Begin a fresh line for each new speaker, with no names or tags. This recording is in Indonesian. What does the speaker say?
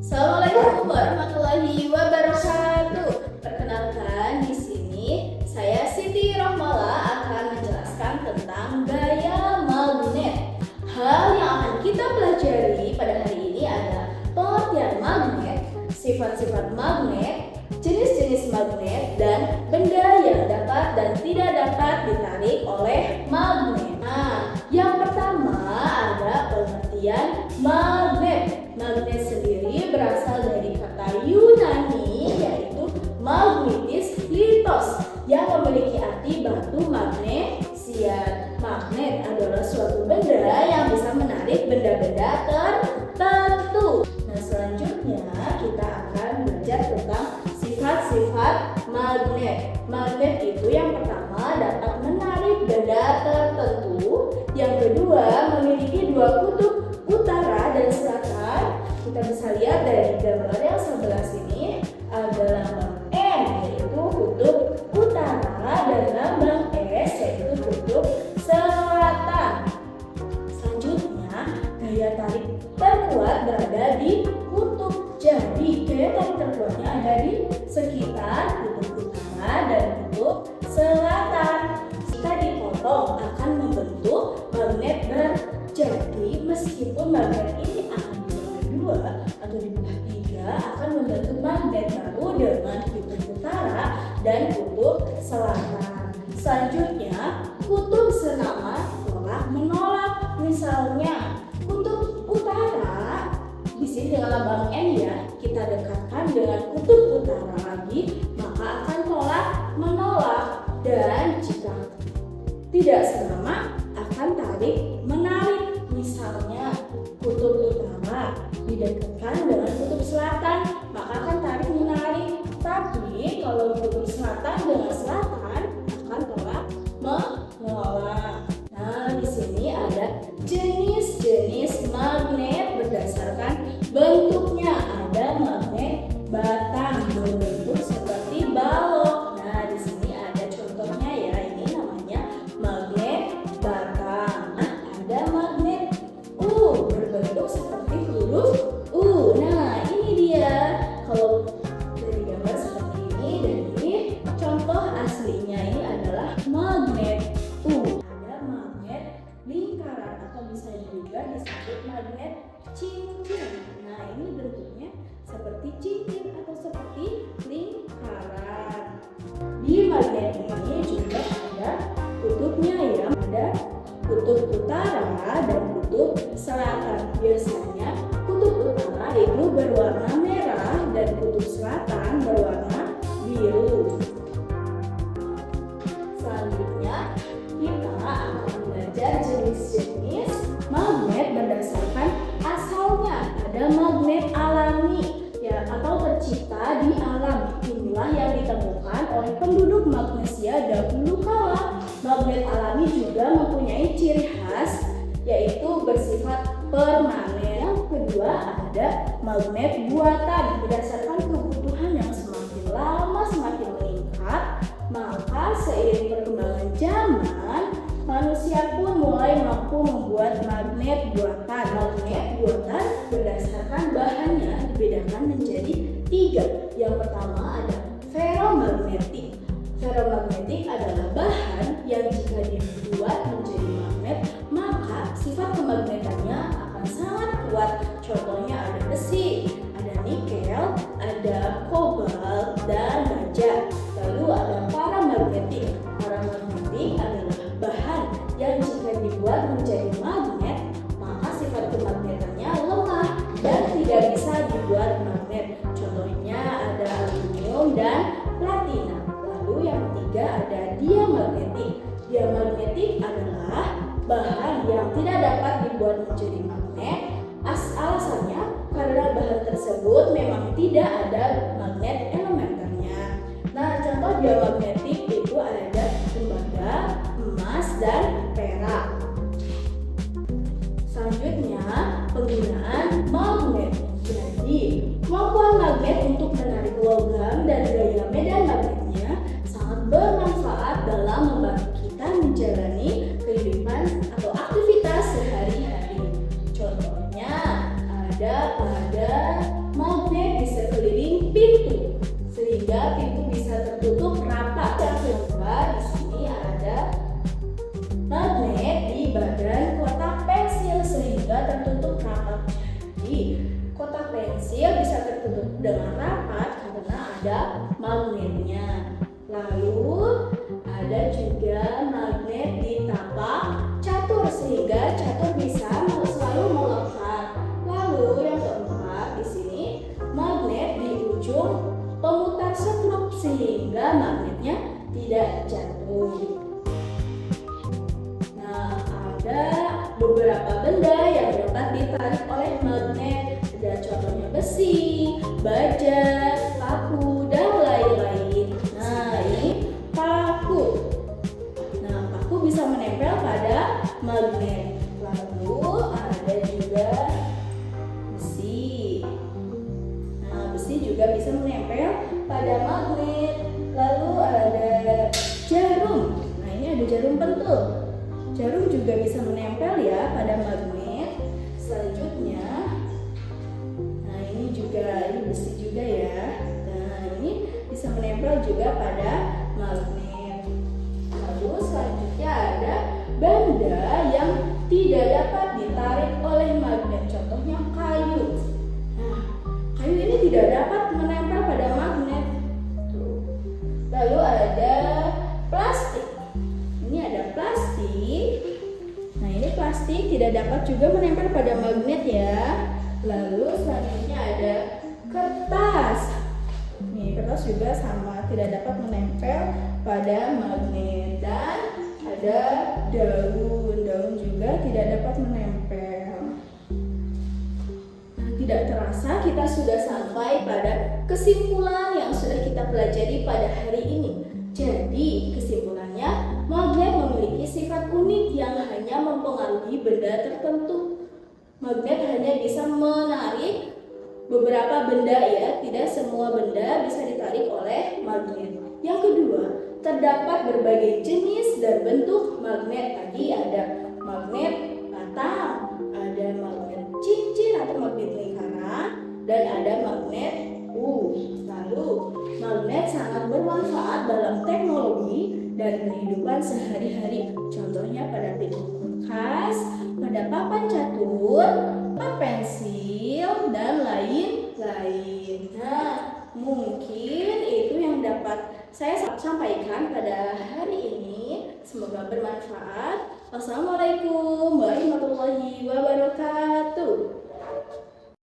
Assalamualaikum warahmatullahi wabarakatuh. Perkenalkan, di sini saya Siti Rohmala akan menjelaskan tentang gaya magnet. Hal yang akan kita pelajari pada hari ini adalah pengertian magnet, sifat-sifat magnet, jenis-jenis magnet, dan benda yang dapat dan tidak dapat ditarik oleh magnet. Nah, yang pertama ada pengertian magnet. Magnet sendiri berasal dari kata Yunani yaitu magnetis litos yang memiliki arti batu magnesian. Magnet adalah suatu benda yang bisa menarik benda-benda tertentu. Nah, selanjutnya kita akan belajar tentang sifat-sifat magnet. Magnet itu yang pertama dapat menarik benda tertentu. Yang kedua memiliki dua kutub, utara dan selatan. Kita bisa lihat dari gambar yang sebelah sini ada lambang N yaitu kutub utara dan lambang S yaitu kutub selatan. Selanjutnya gaya tarik terkuat berada di kutub. Jadi gaya tarik terkuatnya ada di sekitar kutub utara dan kutub selatan. Jika dipotong akan membentuk magnet jadi meskipun magnet ini akan dibagi dua atau dibelah tiga akan membentuk magnet baru dengan kutub utara dan kutub selatan. Selanjutnya kutub senama tolak menolak. Misalnya kutub utara di sini dengan lambang N ya, kita dekatkan dengan kutub utara lagi maka akan tolak menolak, dan jika tidak senama akan tarik menarik. Misalnya kutub utara didekatkan dengan kutub selatan maka akan tarik menarik, tapi kalau kutub selatan dengan selatan akan tolak menolak. Nah, di sini ada jenis-jenis magnet berdasarkan bentuknya. Ada magnet batang berbentuk seperti balok. Nah, di sini ada contohnya ya, ini namanya magnet batang. Ada magnet berbentuk seperti huruf U. Nah, ini dia. Kalau dari gambar seperti ini dan ini contoh aslinya, ini adalah magnet U. Ada magnet lingkaran atau bisa juga disebut magnet cincin. Nah, ini bentuknya seperti cincin atau seperti lingkaran. Di magnet ini juga ada kutubnya ya. Ada kutub utara dan kutub selatan. Biasanya kutub utara itu berwarna merah dan kutub selatan berwarna biru. Selanjutnya kita akan belajar jenis-jenis magnet berdasarkan asalnya. Ada magnet alami ya atau tercipta di alam. Inilah yang ditemukan oleh penduduk Magnesia dahulu kala. Magnet alami juga mempunyai ciri khas yaitu bersifat permanen. Yang kedua ada magnet buatan. Berdasarkan kebutuhan yang semakin lama semakin meningkat, maka seiring perkembangan zaman manusia pun mulai mampu membuat magnet buatan. Magnet buatan berdasarkan bahannya dibedakan menjadi tiga. Yang pertama ada ferromagnetik. Ferromagnetik adalah bahan yang jika dibuat menjadi magnet maka sifat kemagnetannya akan sangat kuat. Contohnya ada besi, ada nikel, ada kobalt, dan baja. Lalu ada paramagnetik. Paramagnetik adalah bahan yang jika dibuat menjadi magnet maka sifat kemagnetannya lemah dan tidak bisa dibuat magnet. Contohnya ada aluminium dan platina. Lalu yang ketiga ada diamagnetik. Diamagnetik adalah bahan yang tidak dapat dibuat menjadi magnet. Alasannya karena bahan tersebut memang tidak ada magnet elementernya. Nah, contoh diamagnetik itu ada tembaga, emas, dan perak. Selanjutnya penggunaan magnet. Jadi kemampuan magnet untuk menarik logam dan gaya medan magnetnya sangat bermanfaat dalam membantu kita menjalani kehidupan atau aktivitas sehari-hari. Contohnya ada pada magnet tertutup dengan rapat karena ada magnetnya. Lalu ada juga magnet di tapak catur sehingga catur bisa selalu melekat. Lalu yang keempat di sini magnet di ujung pemutar skrup sehingga magnetnya tidak jatuh. Nah, ada beberapa benda yang dapat ditarik oleh magnet. Ada contohnya besi, baja, paku, dan lain-lain. Nah, ini paku. Nah, paku bisa menempel pada magnet. Lalu ada juga besi. Nah, besi juga bisa menempel pada magnet. Lalu ada jarum. Nah, ini ada jarum pentul. Jarum juga bisa menempel ya pada magnet. Selanjutnya, nah ini besi juga ya. Nah, ini bisa menempel juga pada magnet. Lalu selanjutnya ada benda yang tidak dapat ditarik oleh magnet. Contohnya kayu. Nah, kayu ini tidak dapat menempel pada magnet. Tuh. Lalu ada plastik. Ini ada plastik. Nah, ini plastik tidak dapat juga menempel pada magnet ya. Lalu selanjutnya ada kertas. Nih, kertas juga sama tidak dapat menempel pada magnet. Dan ada daun. Daun juga tidak dapat menempel. Nah, tidak terasa kita sudah sampai pada kesimpulan yang sudah kita pelajari pada hari ini. Jadi, kesimpulannya, magnet memiliki sifat unik yang hanya mempengaruhi benda tertentu. Magnet hanya bisa menarik beberapa benda ya, tidak semua benda bisa ditarik oleh magnet. Yang kedua, terdapat berbagai jenis dan bentuk magnet. Tadi ada magnet batang, ada magnet cincin atau magnet lingkaran, dan ada magnet U. Lalu, magnet sangat bermanfaat dalam teknologi dan kehidupan sehari-hari. Contohnya pada pintu kulkas, pada papan catur, pensil, dan lain-lain. Nah, mungkin itu yang dapat saya sampaikan pada hari ini. Semoga bermanfaat. Wassalamualaikum warahmatullahi wabarakatuh.